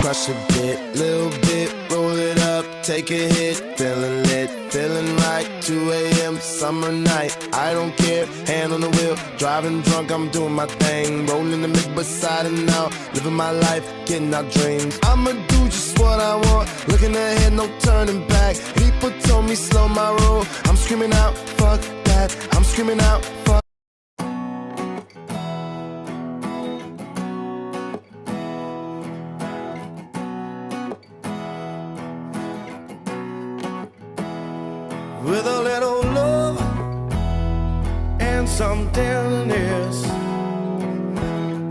crush a bit, little bit, roll it up, take a hit, feeling lit, feeling right, 2 a.m. summer night, I don't care, hand on the wheel, driving drunk, I'm doing my thing, rolling the mid beside and out, living my life, getting our dreams. I'ma do just what I want, looking ahead, no turning back. People told me slow my roll, I'm screaming out, fuck that, I'm screaming out, fuck. With a little love and some tenderness,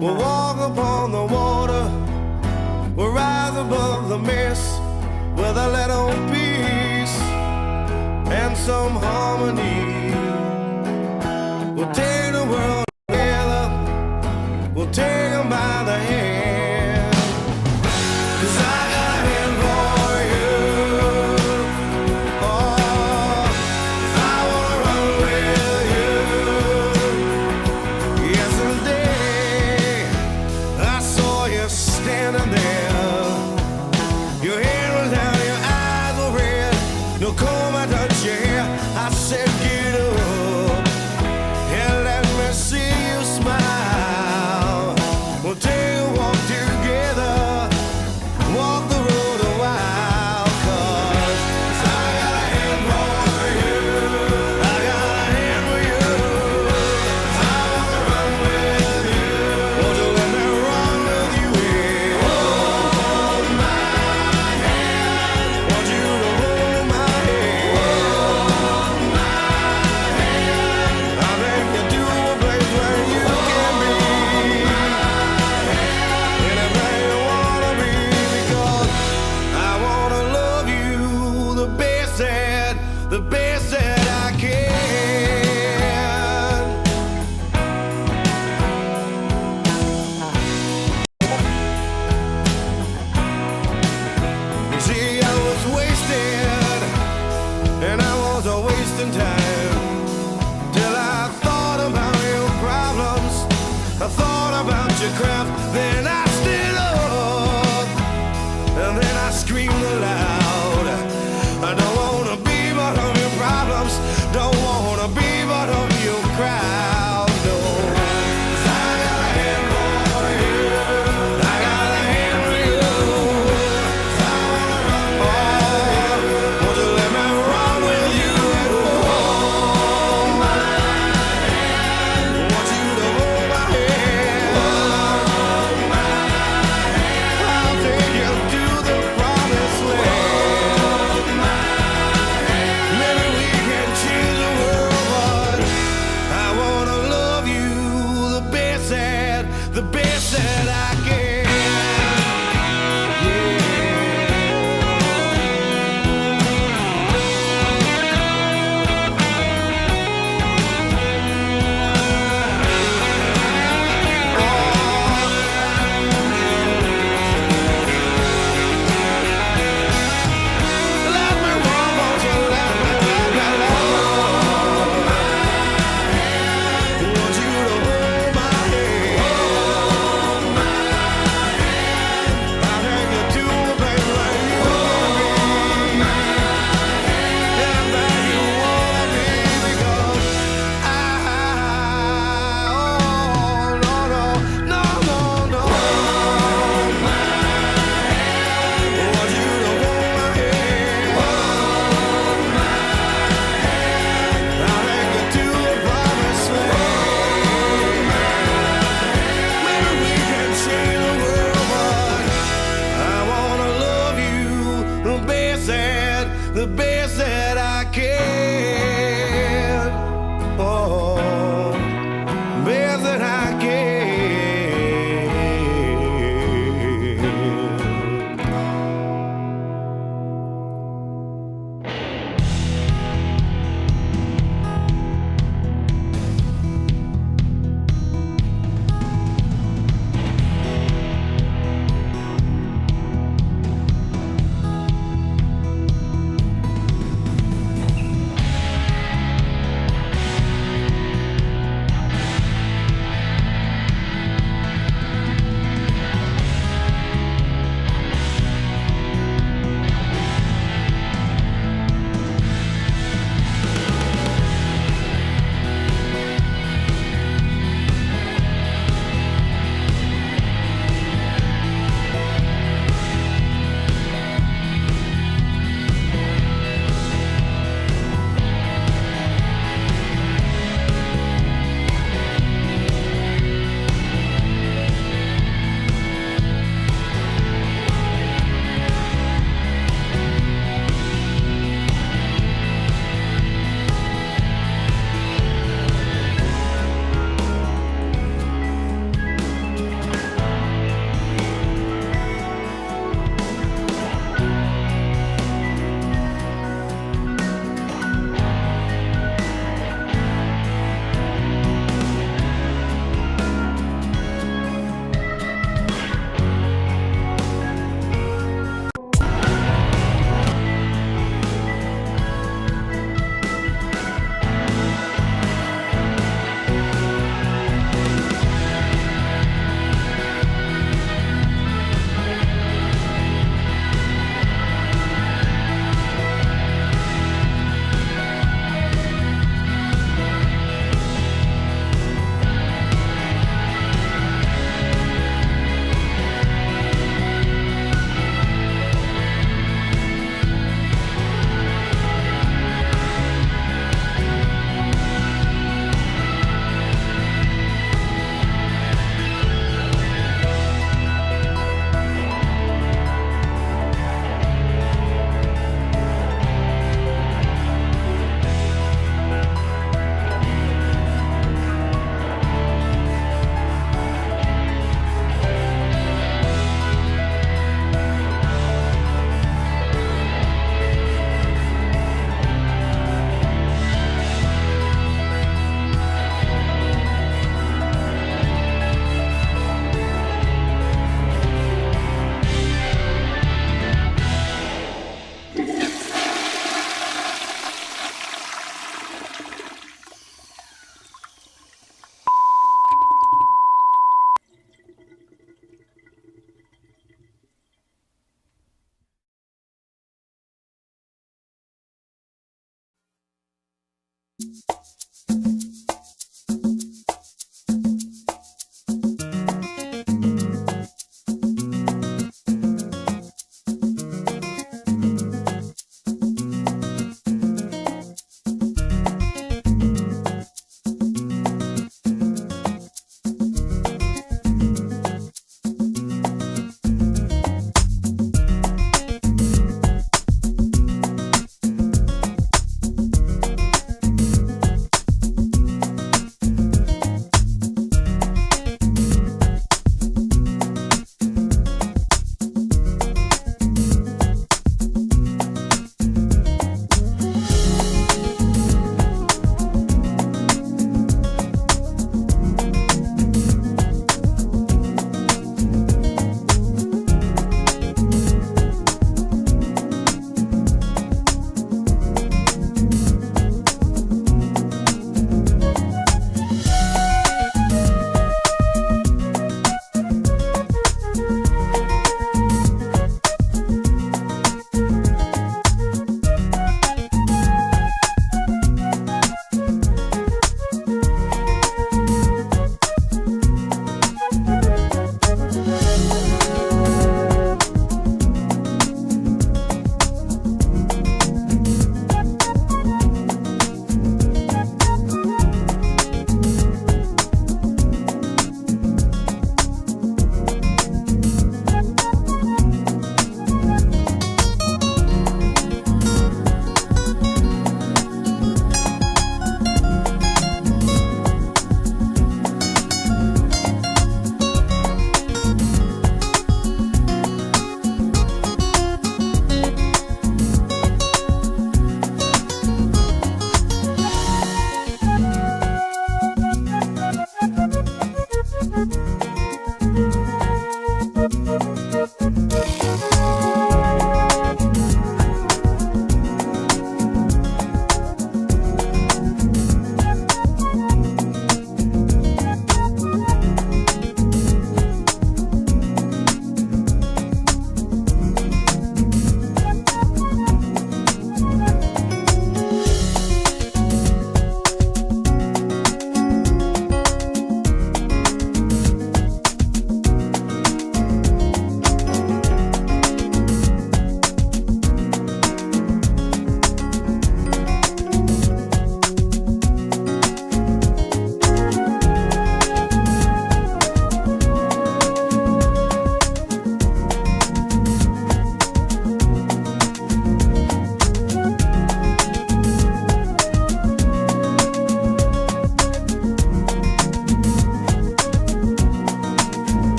we'll walk upon the water, we'll rise above the mist. With a little peace and some harmony, we'll take the world together, we'll take them by the hand. 'Cause I got a hand for you. Oh, I wanna run with you. Yesterday, I saw you standing there. Your hair was down, your eyes were red. No comb, I touched your hair. I said, get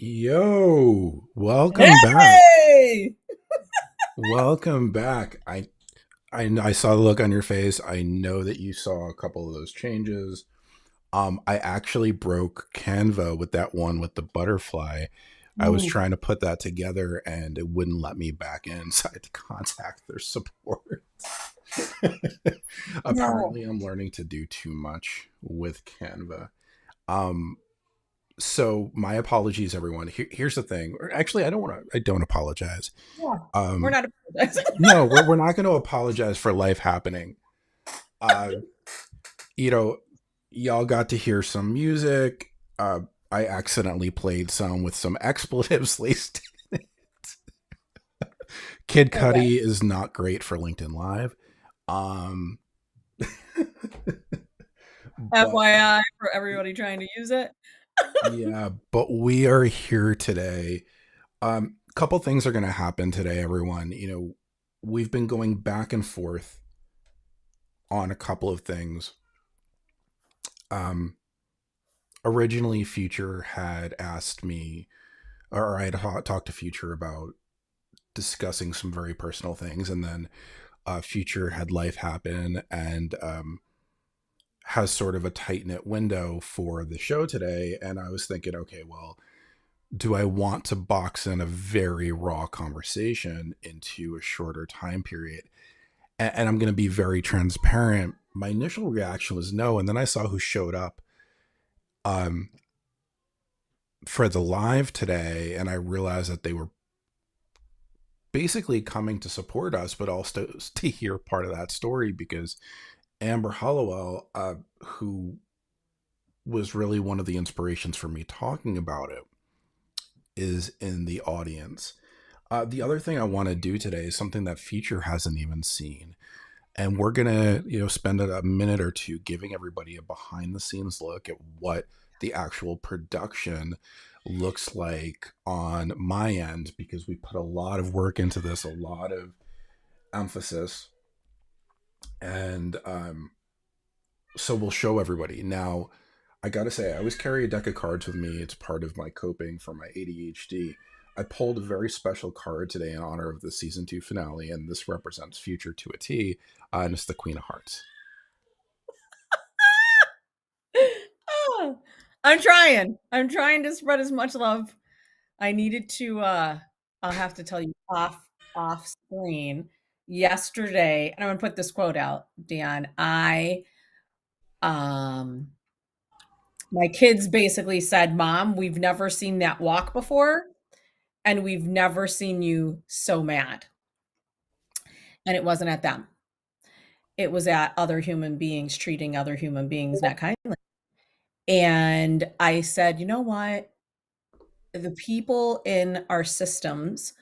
Yo, welcome back. Hey! Welcome back. I saw the look on your face. I know that you saw a couple of those changes. I actually broke Canva with that one with the butterfly. I was Ooh, trying to put that together and it wouldn't let me back in, so I had to contact their support. no. Apparently, I'm learning to do too much with Canva. Um, so my apologies, everyone. Here's the thing. Or actually, I don't apologize. Yeah. We're Um, not apologizing. no, we're not going to apologize for life happening. Uh, you know, y'all got to hear some music. I accidentally played some with some expletives laced. Kid Okay. Cudi is not great for LinkedIn Live. Um, but FYI for everybody trying to use it. yeah, but we are here today. Couple things are going to happen today, everyone. We've been going back and forth on a couple of things. Um, Originally, Future had asked me, or I had talked to Future about discussing some very personal things, and then Future had life happen and has sort of a tight knit window for the show today. And I was thinking, okay, well, do I want to box in a very raw conversation into a shorter time period? And I'm going to be very transparent. My initial reaction was no, and then I saw who showed up um, for the live today, and I realized that they were basically coming to support us, but also to hear part of that story because Amber Hollowell, who was really one of the inspirations for me talking about it, is in the audience. The other thing I want to do today is something that Future hasn't even seen. And we're going to, spend a minute or two giving everybody a behind the scenes look at what the actual production looks like on my end, because we put a lot of work into this, a lot of emphasis. And so we'll show everybody. Now, I got to say, I always carry a deck of cards with me. It's part of my coping for my ADHD. I pulled a very special card today in honor of the season 2 finale, and this represents Future to a T, and it's the Queen of Hearts. Oh, I'm trying. I'm trying to spread as much love. I needed to I'll have to tell you off screen yesterday, and I'm gonna put this quote out, Dan. Um my kids basically said, "Mom, we've never seen that walk before, and we've never seen you so mad." And it wasn't at them. It was at other human beings treating other human beings not kindly. And I said, "You know what? The people in our systems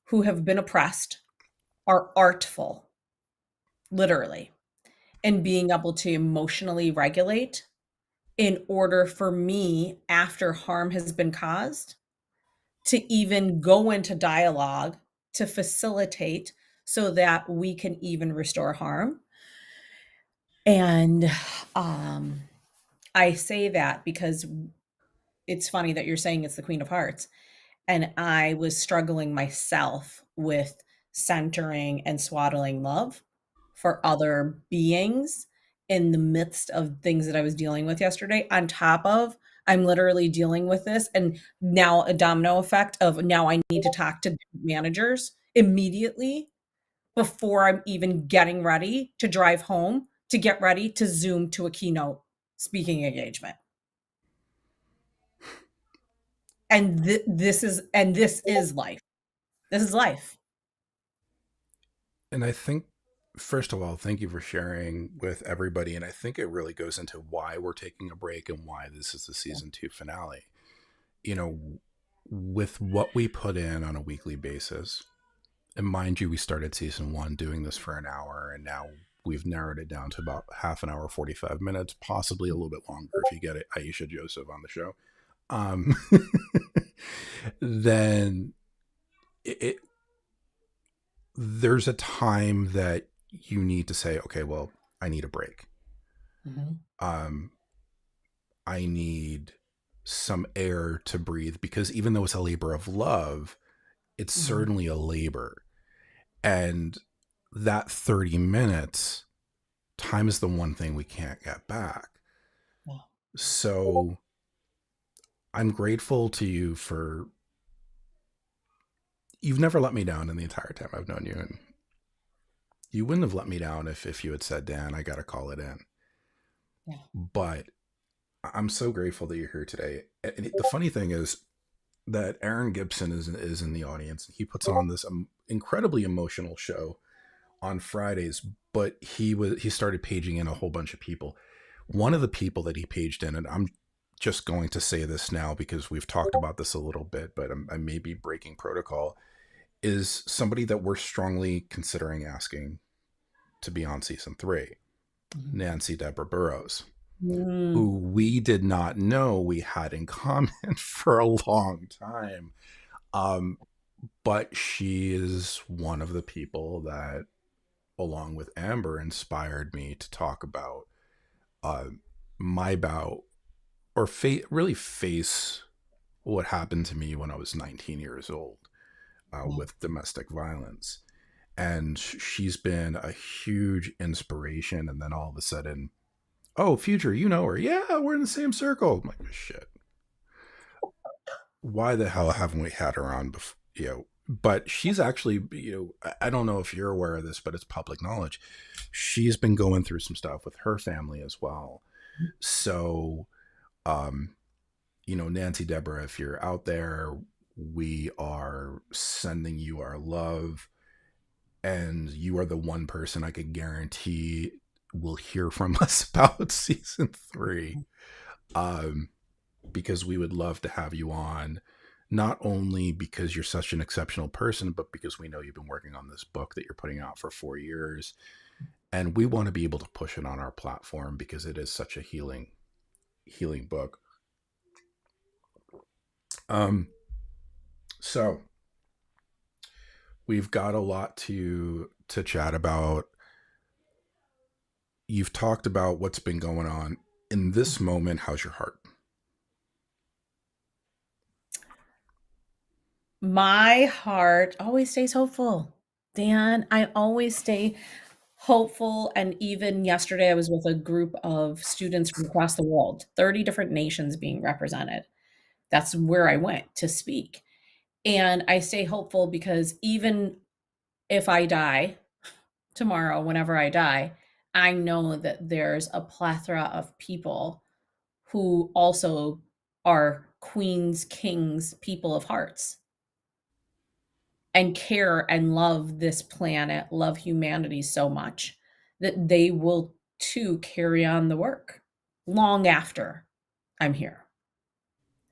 who have been oppressed are artful, literally, in being able to emotionally regulate in order for me, after harm has been caused, to even go into dialogue to facilitate so that we can even restore harm." And um, I say that because it's funny that you're saying it's the Queen of Hearts. And I was struggling myself with centering and swaddling love for other beings in the midst of things that I was dealing with yesterday. On top of, I'm literally dealing with this, and now a domino effect of now I need to talk to managers immediately before I'm even getting ready to drive home to get ready to Zoom to a keynote speaking engagement. And this is life. This is life. And I think, first of all, thank you for sharing with everybody. And I think it really goes into why we're taking a break and why this is the season 2 finale. With what we put in on a weekly basis, and mind you, we started season 1 doing this for an hour, and now we've narrowed it down to about half an hour, 45 minutes, possibly a little bit longer if you get it, Aisha Joseph on the show. Um, then it there's a time that you need to say, okay, well, I need a break. Mhm. I need some air to breathe, because even though it's a labor of love, it's certainly a labor. And that 30 minutes, time is the one thing we can't get back. Yeah. So I'm grateful to you for, you've never let me down in the entire time I've known you. And you wouldn't have let me down if you had said, Dan, I got to call it in. Yeah. But I'm so grateful that you're here today. And the funny thing is that Aaron Gibson is in the audience. He puts on this incredibly emotional show on Fridays, but he started paging in a whole bunch of people. One of the people that he paged in, and I'm just going to say this now because we've talked about this a little bit, but I may be breaking protocol, is somebody that we're strongly considering asking to be on season 3, Nancy Deborah Burrows, who we did not know we had in common for a long time. But she is one of the people that, along with Amber, inspired me to talk about my bout, or really face what happened to me when I was 19 years old with domestic violence. And she's been a huge inspiration. And then all of a sudden, oh, Future, you know her. Yeah, we're in the same circle. I'm like, shit. Why the hell haven't we had her on before? But she's actually, I don't know if you're aware of this, but it's public knowledge. She's been going through some stuff with her family as well. So, Nancy Deborah, if you're out there, we are sending you our love. And you are the one person I could guarantee will hear from us about season 3. Because we would love to have you on, not only because you're such an exceptional person, but because we know you've been working on this book that you're putting out for 4 years. And we want to be able to push it on our platform because it is such a healing book. So we've got a lot to chat about. You've talked about what's been going on in this moment. How's your heart? My heart always stays hopeful, Dan. I always stay hopeful. And even yesterday, I was with a group of students from across the world, 30 different nations being represented. That's where I went to speak. And I stay hopeful because even if I die tomorrow, whenever I die, I know that there's a plethora of people who also are queens, kings, people of hearts, and care and love this planet, love humanity so much that they will too carry on the work long after I'm here.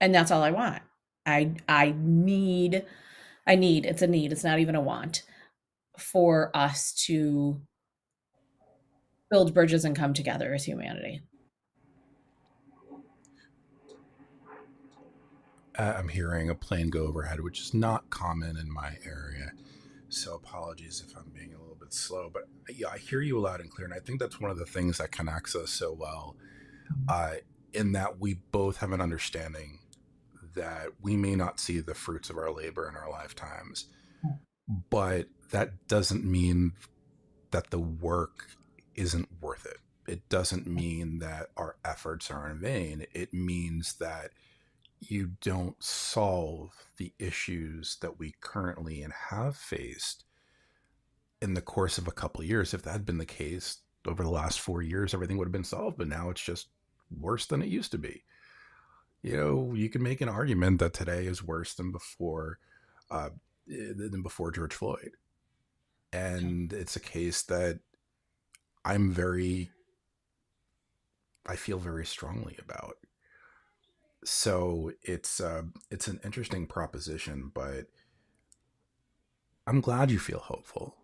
And that's all I want. I need, it's a need, it's not even a want, for us to build bridges and come together as humanity. I'm hearing a plane go overhead, which is not common in my area. So apologies if I'm being a little bit slow, but yeah, I hear you loud and clear. And I think that's one of the things that connects us so well, in that we both have an understanding that we may not see the fruits of our labor in our lifetimes, but that doesn't mean that the work isn't worth it. It doesn't mean that our efforts are in vain. It means that you don't solve the issues that we currently and have faced in the course of a couple of years. If that had been the case over the last 4 years, everything would have been solved, but now it's just worse than it used to be. You can make an argument that today is worse than before George Floyd. And it's a case that I feel very strongly about. So it's an interesting proposition, but I'm glad you feel hopeful.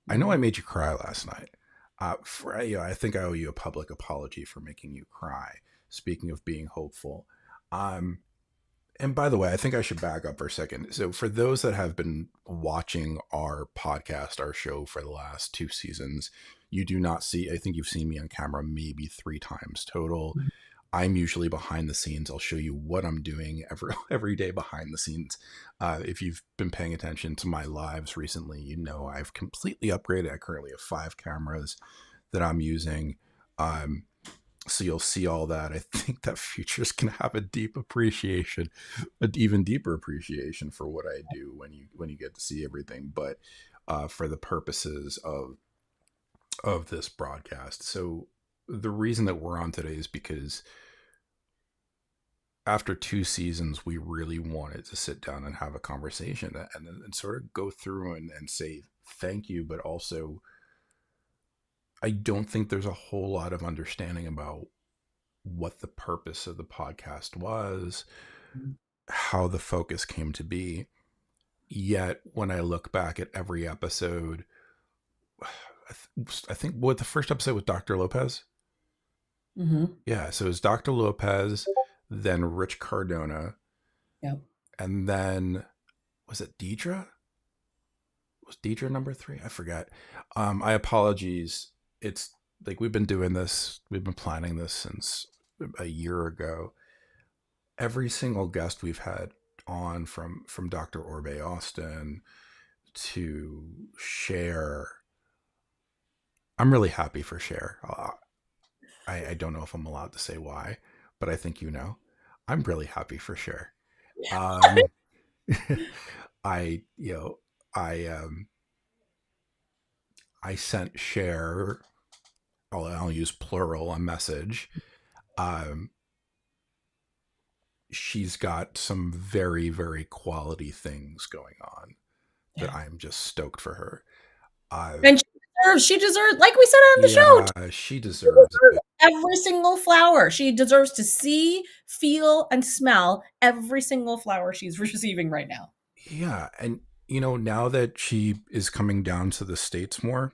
I know I made you cry last night. I think I owe you a public apology for making you cry. Speaking of being hopeful. And by the way, I think I should back up for a second. So for those that have been watching our podcast, our show for the last 2 seasons, you do not see, I think you've seen me on camera maybe 3 times total. I'm usually behind the scenes. I'll show you what I'm doing every day behind the scenes. If you've been paying attention to my lives recently, you know I've completely upgraded. I currently have 5 cameras that I'm using. So you'll see all that. I think that Future's gonna have a deep appreciation, an even deeper appreciation for what I do when you get to see everything. But for the purposes of this broadcast, so the reason that we're on today is because after 2 seasons, we really wanted to sit down and have a conversation and sort of go through and say thank you, but also I don't think there's a whole lot of understanding about what the purpose of the podcast was, how the focus came to be. Yet when I look back at every episode, I think what the first episode with Dr. Lopez. Mm-hmm. Yeah, so it was Dr. Lopez, then Rich Cardona, Yep. and then was it Deidre? Was Deidre number 3? I forget. I apologies. It's like we've been doing this, we've been planning this since a year ago. Every single guest we've had on, from Dr. Orbe Austin to Cher, I'm really happy for Cher. I don't know if I'm allowed to say why, but I think you know. I'm really happy for Cher. I sent Cher, I'll use plural, a message. She's got some very, very quality things going on that I'm just stoked for her. And she deserves, like we said on the show, she deserves it. Every single flower. She deserves to see, feel, and smell every single flower she's receiving right now. Yeah, and now that she is coming down to the States more,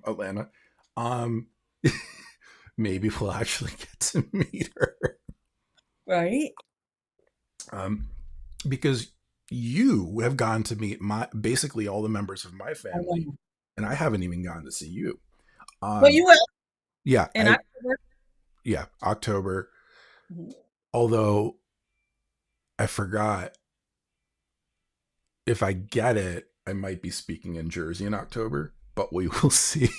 Atlanta, maybe we'll actually get to meet her. Right? Because you have gone to meet basically all the members of my family, and I haven't even gone to see you. But you will. Yeah. In October? Yeah, October. Mm-hmm. Although I forgot, if I get it, I might be speaking in Jersey in October, but we will see.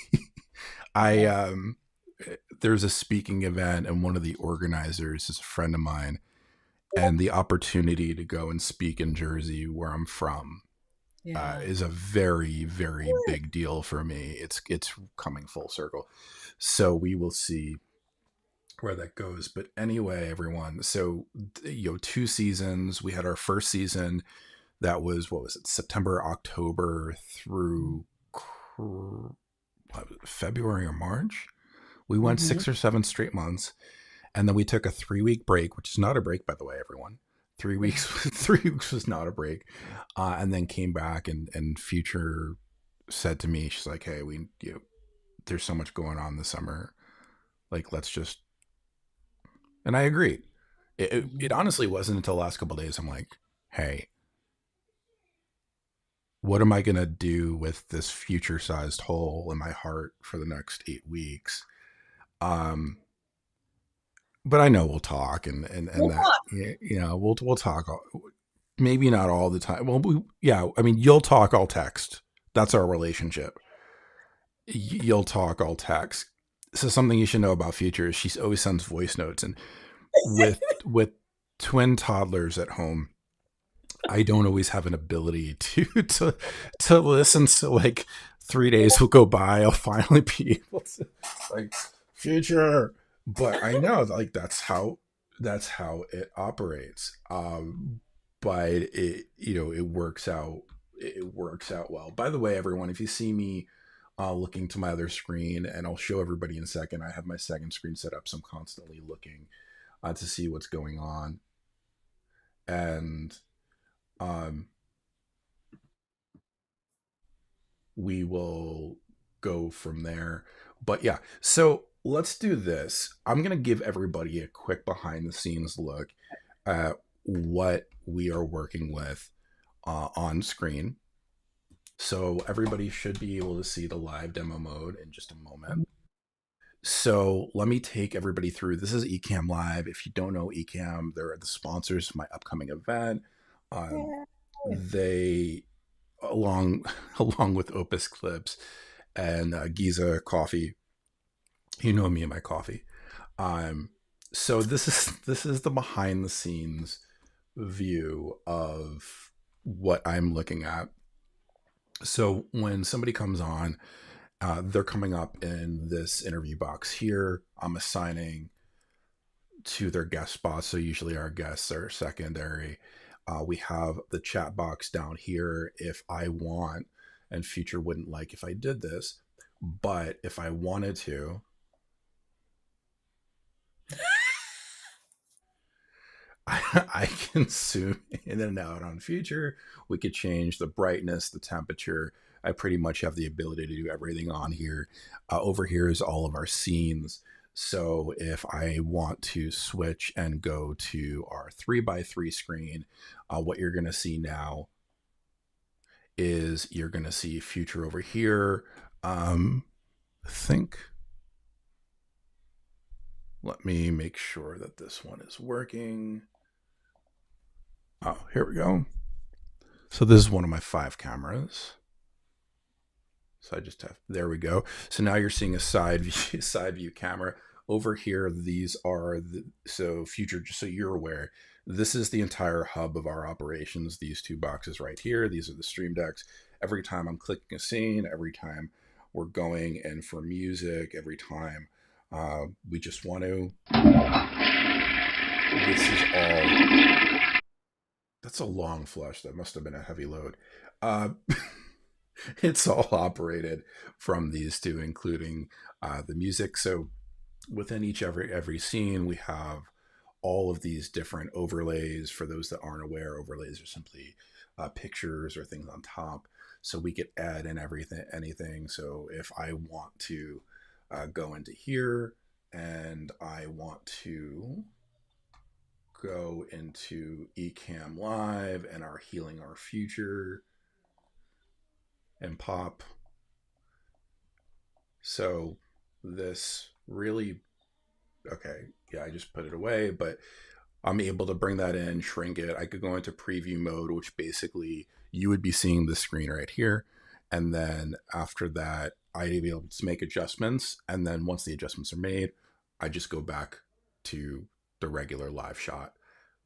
There's a speaking event, and one of the organizers is a friend of mine, and the opportunity to go and speak in Jersey, where I'm from, is a very, very big deal for me. It's coming full circle, so we will see where that goes. But anyway, everyone, so 2 seasons. We had our first season that was, what was it, September, October through February or March. We went 6 or 7 straight months, and then we took a 3-week break, which is not a break, by the way, everyone. 3 weeks 3 weeks was not a break, and then came back, and Future said to me, she's like, hey, there's so much going on this summer, like, let's just, and I agreed. It honestly wasn't until the last couple of days I'm like, hey, what am I gonna do with this future-sized hole in my heart for the next 8 weeks? But I know we'll talk, and we'll talk. We'll talk. Maybe not all the time. Well, I mean, you'll talk, I'll text. That's our relationship. You'll talk, I'll text. So something you should know about Future is she always sends voice notes, and with twin toddlers at home, I don't always have an ability to listen. So like 3 days will go by, I'll finally be able to, like, Future. But I know, like, that's how it operates. But it works out. It works out well. By the way, everyone, if you see me looking to my other screen, and I'll show everybody in a second, I have my second screen set up, so I'm constantly looking to see what's going on. And we will go from there. But yeah, so let's do this. I'm going to give everybody a quick behind the scenes look at what we are working with on screen. So everybody should be able to see the live demo mode in just a moment. So let me take everybody through. This is Ecamm Live. If you don't know Ecamm, they're the sponsors of my upcoming event. They, along with Opus Clips and Giza Coffee, you know me and my coffee. So this is the behind the scenes view of what I'm looking at. So when somebody comes on, they're coming up in this interview box here. I'm assigning to their guest spots. So usually our guests are secondary. We have the chat box down here if I want, and Future wouldn't like if I did this, but if I wanted to, I can zoom in and out on Future. We could change the brightness, the temperature. I pretty much have the ability to do everything on here. Over here is all of our scenes. So if I want to switch and go to our 3x3 screen, what you're going to see now is you're going to see Future over here. I think, let me make sure that this one is working. Oh, here we go. So this is one of my 5 cameras. So I just have, there we go. So now you're seeing a side view camera. Over here, these are so Future, just so you're aware, this is the entire hub of our operations. These 2 boxes right here, these are the stream decks. Every time I'm clicking a scene, every time we're going in for music, every time we just want to, this is all, that's a long flush. That must have been a heavy load. It's all operated from these 2, including the music. So within every scene, we have all of these different overlays. For those that aren't aware, overlays are simply pictures or things on top. So we could add in anything. So if I want to go into here and I want to go into Ecamm Live and our Healing Our Future and pop. So this really, okay, yeah, I just put it away, but I'm able to bring that in, shrink it. I could go into preview mode, which basically you would be seeing the screen right here. And then after that, I'd be able to make adjustments. And then once the adjustments are made, I just go back to the regular live shot.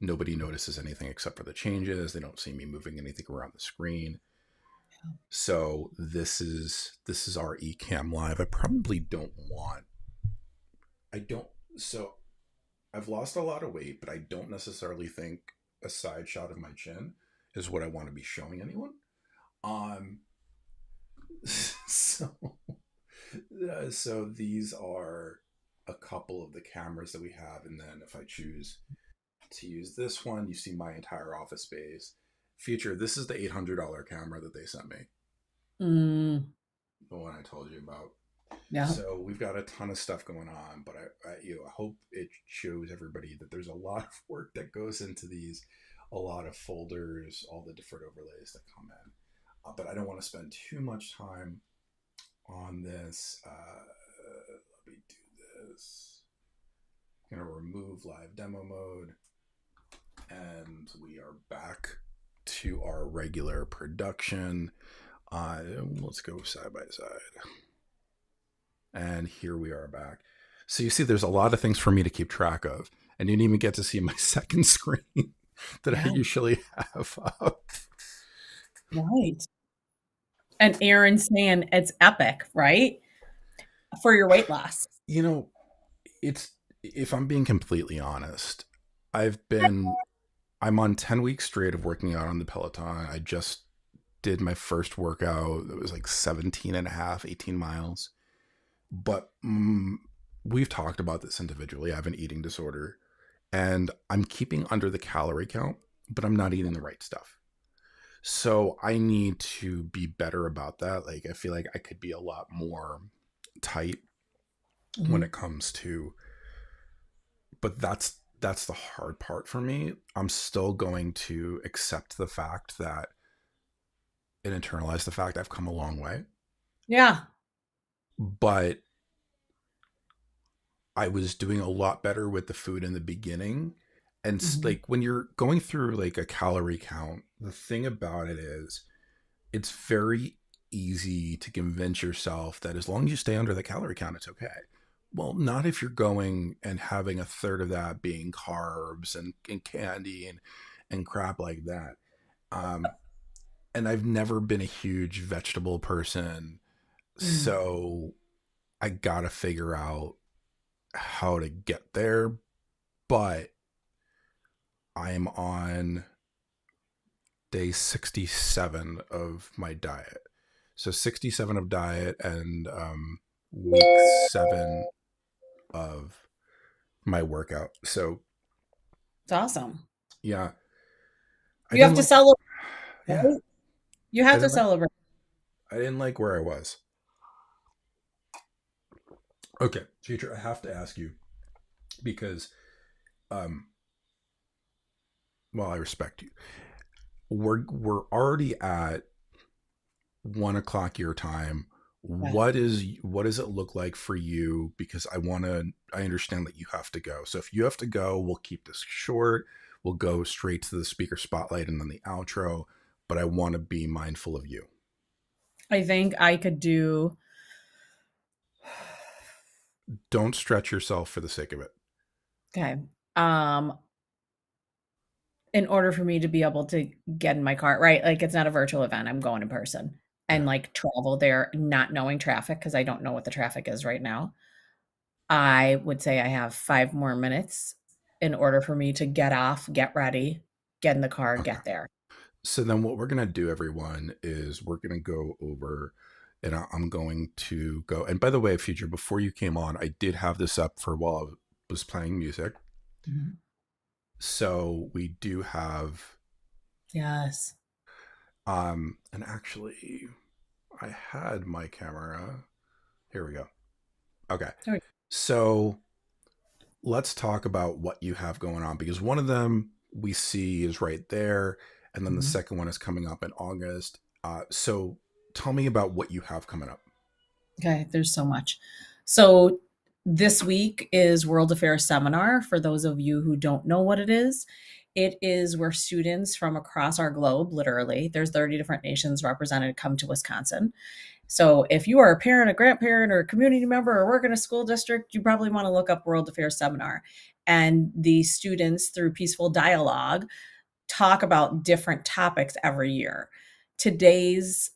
Nobody notices anything except for the changes. They don't see me moving anything around the screen. So this is our Ecamm Live. I probably don't want, so I've lost a lot of weight, but I don't necessarily think a side shot of my chin is what I want to be showing anyone. So these are a couple of the cameras that we have. And then if I choose to use this one, you see my entire office space. Future, this is the $800 camera that they sent me. The one I told you about. Yeah. So we've got a ton of stuff going on, but I hope it shows everybody that there's a lot of work that goes into these, a lot of folders, all the different overlays that come in. But I don't want to spend too much time on this. Let me do this. I'm going to remove live demo mode, and we are back to our regular production. Let's go side by side. And here we are back. So you see there's a lot of things for me to keep track of. And you didn't even get to see my second screen that I usually have up. Right. And Aaron's saying it's epic, right? For your weight loss. You know, if I'm being completely honest, I'm on 10 weeks straight of working out on the Peloton. I just did my first workout. It was like 17 and a half, 18 miles. But we've talked about this individually. I have an eating disorder and I'm keeping under the calorie count, but I'm not eating the right stuff. So I need to be better about that. Like, I feel like I could be a lot more tight when it comes to, but that's the hard part for me. I'm still going to accept the fact that, and internalize the fact I've come a long way. Yeah. But I was doing a lot better with the food in the beginning. And Mhm. like when you're going through like a calorie count, the thing about it is it's very easy to convince yourself that as long as you stay under the calorie count, it's okay. Well, not if you're going and having a third of that being carbs and candy and crap like that. Um, and I've never been a huge vegetable person. Mm. So I got to figure out how to get there. But I'm on day 67 of my diet. So 67 of diet and week 7 of my workout. So It's awesome. yeah, I You have didn't to like celebrate, yeah, right? You I have to didn't like celebrate. I didn't like where I was. Okay, teacher, I have to ask you because um well, I respect you. We're already at 1 o'clock your time. Yeah. What does it look like for you? Because I understand that you have to go. So if you have to go, we'll keep this short. We'll go straight to the speaker spotlight and then the outro. But I want to be mindful of you. I think I could do Don't stretch yourself for the sake of it. okay. Um, in order for me to be able to get in my car, right? Like it's not a virtual event. I'm going in person and Yeah. like travel there not knowing traffic because I don't know what the traffic is right now. I would say I have 5 more minutes in order for me to get off, get ready, get in the car, Okay. get there. So then what we're going to do, everyone, is we're going to go over and I'm going to go. And by the way, Future, before you came on, I did have this up for while I was playing music. Mhm. So we do have Yes. and actually I had my camera. Here we go. Okay. There we So let's talk about what you have going on because one of them we see is right there and then the Mhm. second one is coming up in August. So tell me about what you have coming up. Okay, there's so much. So this week is World Affairs Seminar. For those of you who don't know what it is where students from across our globe, literally, there's 30 different nations represented, come to Wisconsin. So if you are a parent, a grandparent, or a community member, or work in a school district, you probably want to look up World Affairs Seminar. And the students, through peaceful dialogue, talk about different topics every year. Today's,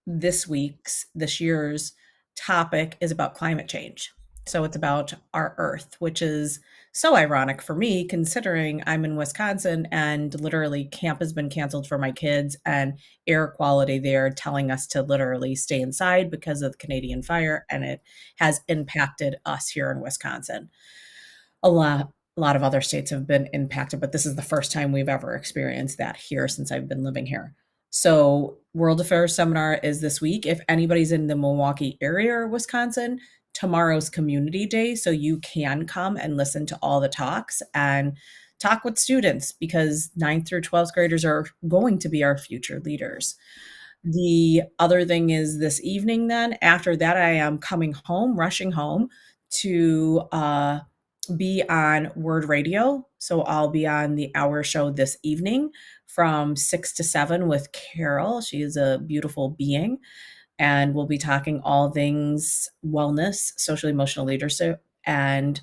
this year's topic is about climate change. So it's about our Earth, which is so ironic for me considering I'm in Wisconsin and literally camp has been canceled for my kids and air quality there telling us to literally stay inside because of the Canadian fire and it has impacted us here in Wisconsin. A lot of other states have been impacted, but this is the first time we've ever experienced that here since I've been living here. So, World Affairs Seminar is this week. If anybody's in the Milwaukee area or Wisconsin, tomorrow's community day, so you can come and listen to all the talks and talk with students because 9th through 12th graders are going to be our future leaders. The other thing is this evening then, after that, I am coming home, rushing home to be on Word Radio. So I'll be on the hour show this evening from 6 to 7 with Carol. She is a beautiful being. And we'll be talking all things wellness, social emotional leadership, and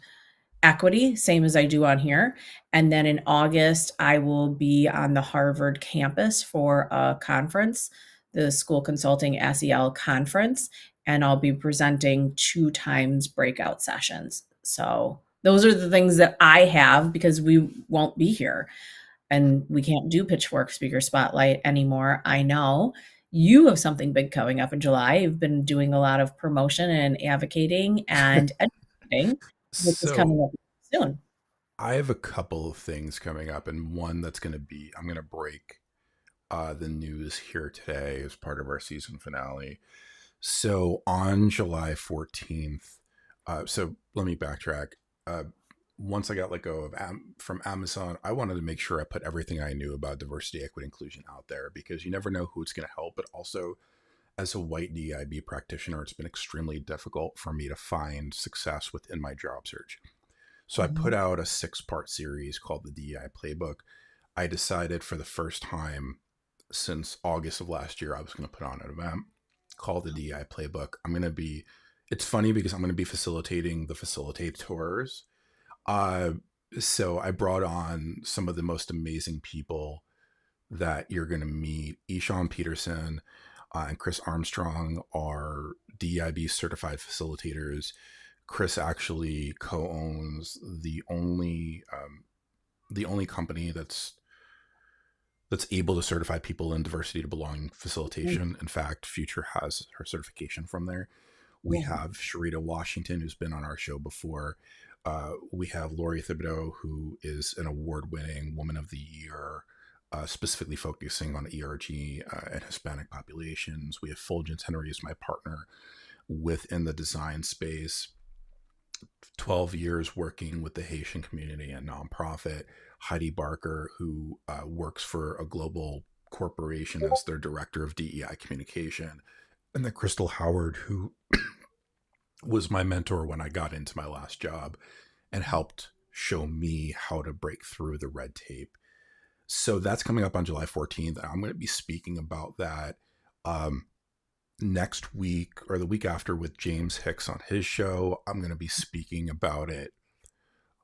equity, same as I do on here. And then in August, I will be on the Harvard campus for a conference, the School Consulting SEL conference, and I'll be presenting 2 times breakout sessions. So those are the things that I have because we won't be here and we can't do Pitchfork Speaker Spotlight anymore. I know you have something big coming up in July. You've been doing a lot of promotion and advocating and educating, which is coming So up soon. I have a couple of things coming up, and one that's going to be I'm going to break the news here today as part of our season finale. So on July 14th, so let me backtrack. Uh, Once I got let go of from Amazon, I wanted to make sure I put everything I knew about diversity, equity, inclusion out there because you never know who it's going to help. But also, as a white DIB practitioner, it's been extremely difficult for me to find success within my job search. So I put out a 6-part series called the DEI Playbook. I decided for the first time since August of last year, I was going to put on an event called the DEI Playbook. It's funny because I'm going to be facilitating the facilitators. So I brought on some of the most amazing people that you're going to meet. Ishan Peterson and Chris Armstrong are DEIB certified facilitators. Chris actually co-owns the only company that's able to certify people in diversity to belonging facilitation. In fact, Future has her certification from there. We have Sharita Washington, who's been on our show before. We have Lori Thibodeau, who is an award-winning Woman of the Year, specifically focusing on ERG and Hispanic populations. We have Fulgence Henry as my partner within the design space. 12 years working with the Haitian community and nonprofit. Heidi Barker, who works for a global corporation as their director of DEI communication. And then Crystal Howard, who was my mentor when I got into my last job and helped show me how to break through the red tape. So that's coming up on July 14th. I'm going to be speaking about that next week or the week after with James Hicks on his show. I'm going to be speaking about it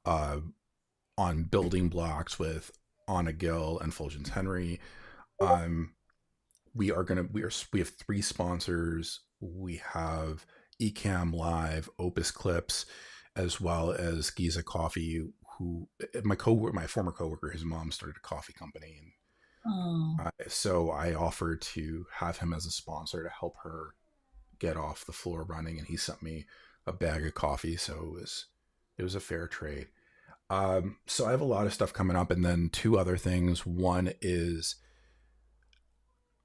on Building Blocks with Anna Gill and Fulgence Henry. We have 3 sponsors. We have Ecamm Live, Opus Clips, as well as Giza Coffee, who my former coworker, his mom started a coffee company, and so I offered to have him as a sponsor to help her get off the floor running, and he sent me a bag of coffee, so it was a fair trade. So I have a lot of stuff coming up, and then 2 other things. One is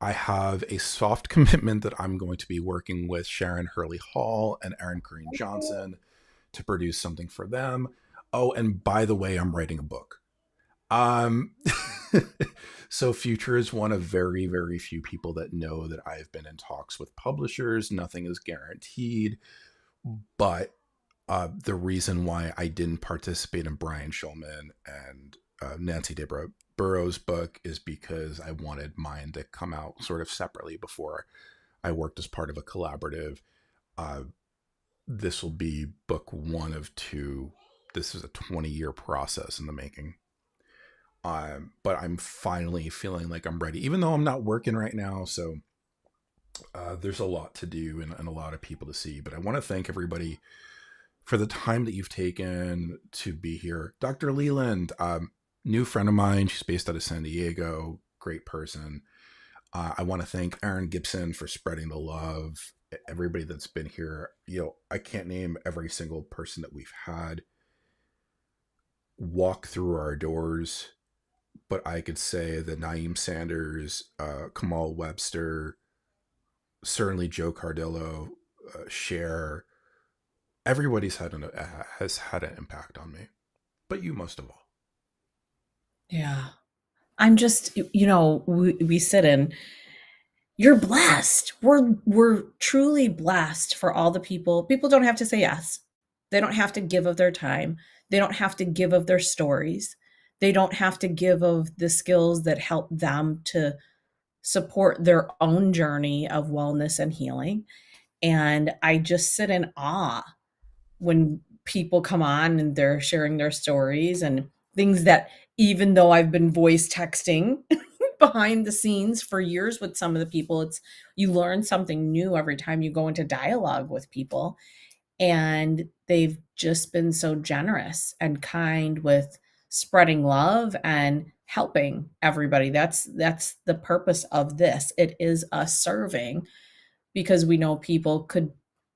I have a soft commitment that I'm going to be working with Sharon Hurley Hall and Erin Corrine Johnson to produce something for them. Oh, and by the way, I'm writing a book. So Future is one of very, very few people that know that I've been in talks with publishers. Nothing is guaranteed, but the reason why I didn't participate in Brian Schulman and Nancy Debra Burrows' book is because I wanted mine to come out sort of separately before I worked as part of a collaborative. This will be book 1 of 2. This is a 20-year process in the making. But I'm finally feeling like I'm ready, even though I'm not working right now. So there's a lot to do and a lot of people to see. But I want to thank everybody for the time that you've taken to be here. Dr. Leland, new friend of mine. She's based out of San Diego. Great person. I want to thank Aaron Gibson for spreading the love. Everybody that's been here. I can't name every single person that we've had walk through our doors, but I could say that Naeem Sanders, Kamal Webster, certainly Joe Cardillo, Cher, everybody's has had an impact on me, but you most of all. Yeah. I'm just, we sit in, you're blessed. We're truly blessed for all the people. People don't have to say yes. They don't have to give of their time. They don't have to give of their stories. They don't have to give of the skills that help them to support their own journey of wellness and healing. And I just sit in awe when people come on and they're sharing their stories and things that, even though I've been voice texting behind the scenes for years with some of the people, you learn something new every time you go into dialogue with people. And they've just been so generous and kind with spreading love and helping everybody. That's the purpose of this. It is us serving, because we know people could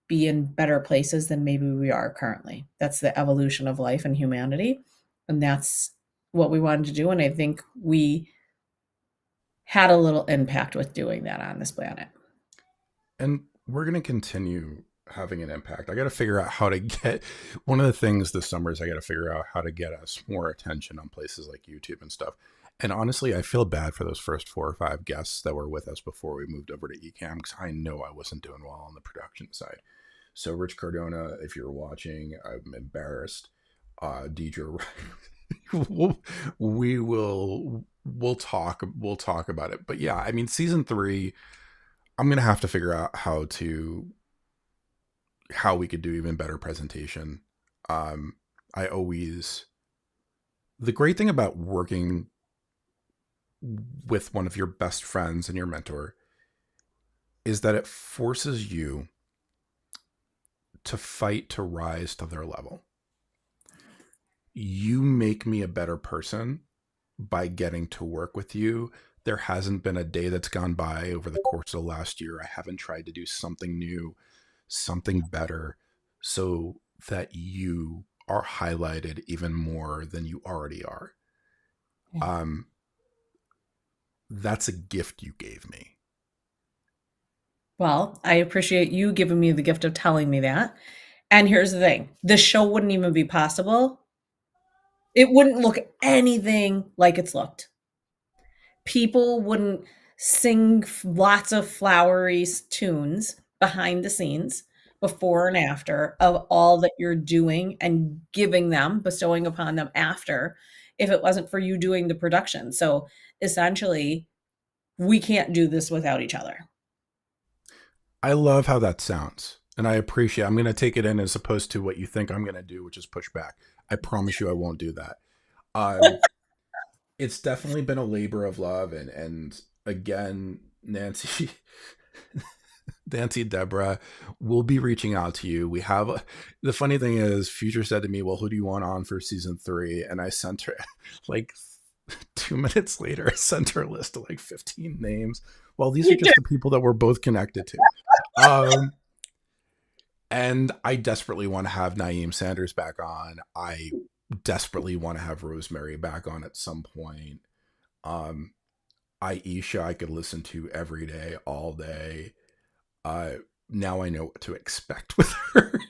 be in better places than maybe we are currently. That's the evolution of life and humanity. And that's what we wanted to do. And I think we had a little impact with doing that on this planet. And we're going to continue having an impact. I got to figure out how to get, one of the things this summer is I got to figure out how to get us more attention on places like YouTube and stuff. And honestly, I feel bad for those first 4 or 5 guests that were with us before we moved over to Ecamm, because I know I wasn't doing well on the production side. So, Rich Cardona, if you're watching, I'm embarrassed. Deidre, we'll talk about it. But yeah, I mean, season 3, I'm gonna have to figure out how we could do even better presentation. I always, the great thing about working with one of your best friends and your mentor is that it forces you to fight to rise to their level. You make me a better person by getting to work with you. There hasn't been a day that's gone by over the course of the last year I haven't tried to do something new, something better, so that you are highlighted even more than you already are. Yeah. That's a gift you gave me. Well, I appreciate you giving me the gift of telling me that. And here's the thing, the show wouldn't even be possible. It wouldn't look anything like it's looked. People wouldn't sing lots of flowery tunes behind the scenes before and after of all that you're doing and giving them, bestowing upon them after, if it wasn't for you doing the production. So essentially, we can't do this without each other. I love how that sounds. And I appreciate I'm going to take it in as opposed to what you think I'm going to do, which is push back. I promise you I won't do that. It's definitely been a labor of love. And again, Nancy, Deborah, we'll be reaching out to you. We have the funny thing is Future said to me, well, who do you want on for season 3? And I sent her like 2 minutes later, I sent her a list of like 15 names. Well, these are just the people that we're both connected to. And I desperately want to have Naeem Sanders back on. I desperately want to have Rosemary back on at some point. Aisha, I could listen to every day, all day. Now I know what to expect with her.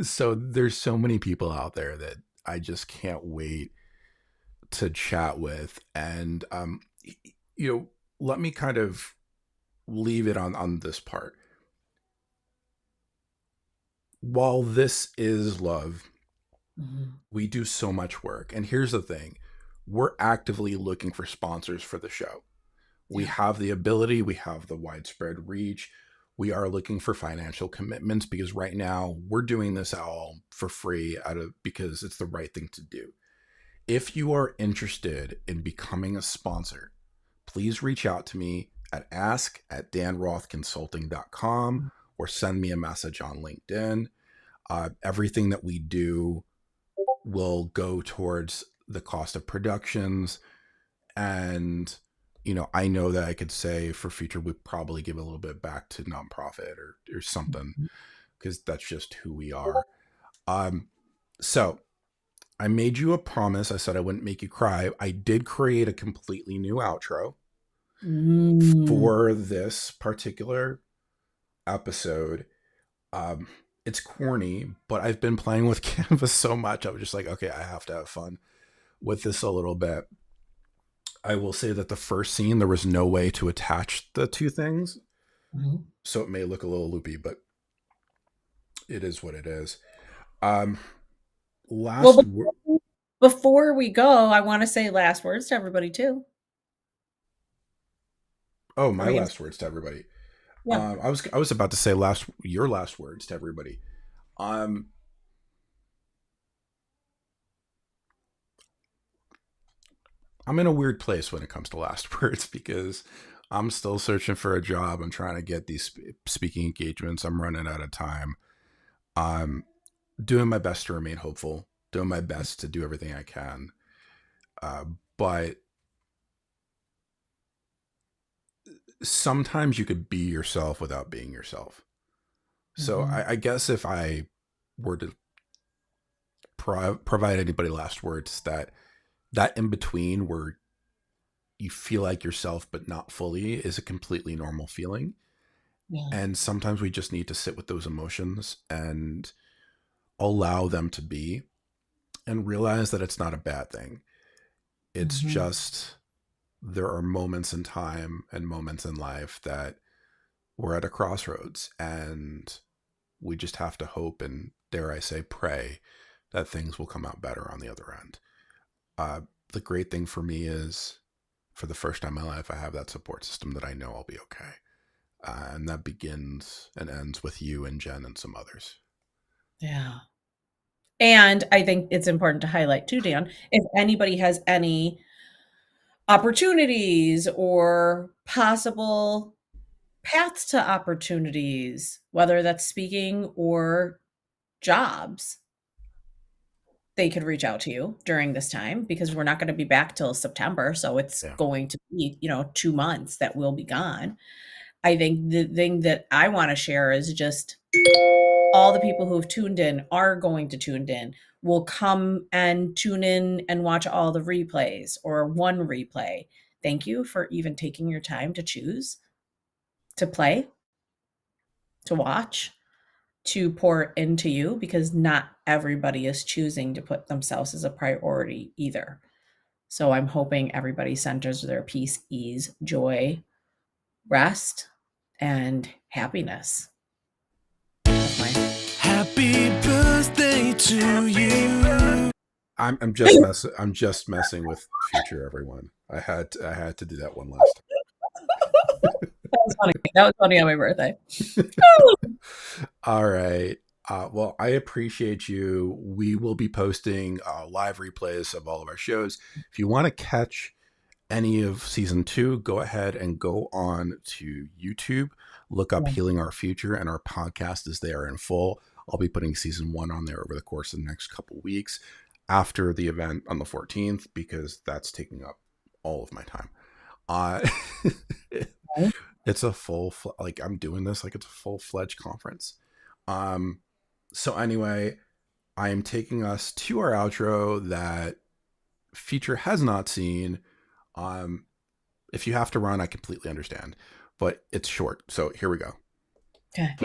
So there's so many people out there that I just can't wait to chat with. And, let me kind of leave it on this part. While this is love, we do so much work. And here's the thing. We're actively looking for sponsors for the show. We have the ability. We have the widespread reach. We are looking for financial commitments because right now we're doing this all for free because it's the right thing to do. If you are interested in becoming a sponsor, please reach out to me at ask@danrothconsulting.com or send me a message on LinkedIn. Everything that we do will go towards the cost of productions. And, I know that I could say for future, we'd probably give a little bit back to nonprofit or something, because that's just who we are. So I made you a promise. I said I wouldn't make you cry. I did create a completely new outro for this particular episode. It's corny, but I've been playing with Canva so much. I was just like, okay, I have to have fun with this a little bit. I will say that the first scene, there was no way to attach the two things. So it may look a little loopy, but it is what it is. Before we go, I want to say last words to everybody too. Oh, my last words to everybody. Yeah. I was about to say your last words to everybody. I'm in a weird place when it comes to last words because I'm still searching for a job. I'm trying to get these speaking engagements. I'm running out of time. I'm doing my best to remain hopeful, doing my best to do everything I can. But sometimes you could be yourself without being yourself. So I guess if I were to provide anybody last words, that in between where you feel like yourself but not fully is a completely normal feeling. Yeah. And sometimes we just need to sit with those emotions and allow them to be. and realize that it's not a bad thing. It's Mhm. just there are moments in time and moments in life that we're at a crossroads, and we just have to hope and, dare I say, pray that things will come out better on the other end. The great thing for me is, for the first time in my life, I have that support system that I know I'll be okay. And that begins and ends with you and Jen and some others. Yeah. And I think it's important to highlight too, Dan, if anybody has any opportunities or possible paths to opportunities, whether that's speaking or jobs, they could reach out to you during this time, because we're not going to be back till September. So it's Yeah. going to be, 2 months that we'll be gone. I think the thing that I want to share is just all the people who have tuned in, are going to tune in, will come and tune in and watch all the replays or one replay. Thank you for even taking your time to choose to play, to watch, to pour into you, because not everybody is choosing to put themselves as a priority either. So I'm hoping everybody centers their peace, ease, joy, rest, and happiness. That's my Happy birthday to you. I'm just messing with future everyone. I had to do that one last That was funny. That was funny on my birthday. time. All right. Well, I appreciate you. We will be posting live replays of all of our shows. If you want to catch any of season 2, go ahead and go on to YouTube, look up Yeah. Healing Our Future, and our podcast is there in full. I'll be putting season 1 on there over the course of the next couple weeks after the event on the 14th, because that's taking up all of my time. It's a I'm doing this like it's a full-fledged conference. So anyway, I am taking us to our outro that Future has not seen. If you have to run, I completely understand, but it's short. So here we go. Okay.